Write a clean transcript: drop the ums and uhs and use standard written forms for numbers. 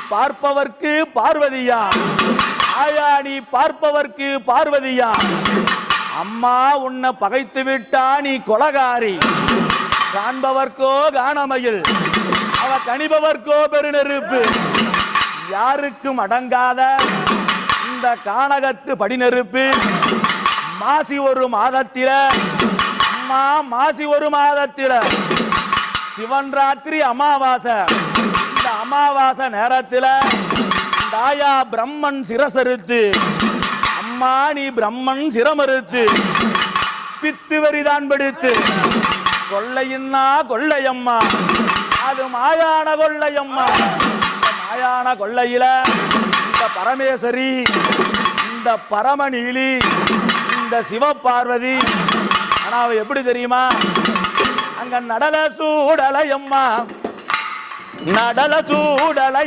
பார்ப்பவர்க்கு பார்வதியா ஆயா நீ பார்ப்பவர்க்கு பார்வதியா அம்மா உன்னை பகைத்து விட்டா நீ கொலகாரி காண்பவர்க்கோ காணமையில் அவ கணிபவர்க்கோ பெருநெருப்பு யாருக்கும் அடங்காத இந்த கானகத்து படிநெருப்பு மாசி ஒரு மாதத்தில அம்மா மாசி ஒரு மாதத்தில சிவன் ராத்திரி அமாவாசை இந்த அமாவாசை நேரத்தில் தாயா பிரம்மன் சிரசறுத்து அம்மா நீ பிரம்மன் சிரமறுத்து பித்து வரிதான் பிடித்து கொள்ளையின்னா கொள்ளையம்மா அது மாயான கொள்ளையம்மா மாயான கொள்ளையில இந்த பரமேஸ்வரி இந்த பரமநீலி இந்த சிவபார்வதி ஆனா அவ எப்படி தெரியுமா அங்க நடல சூடலையம்மா நடல சூடலை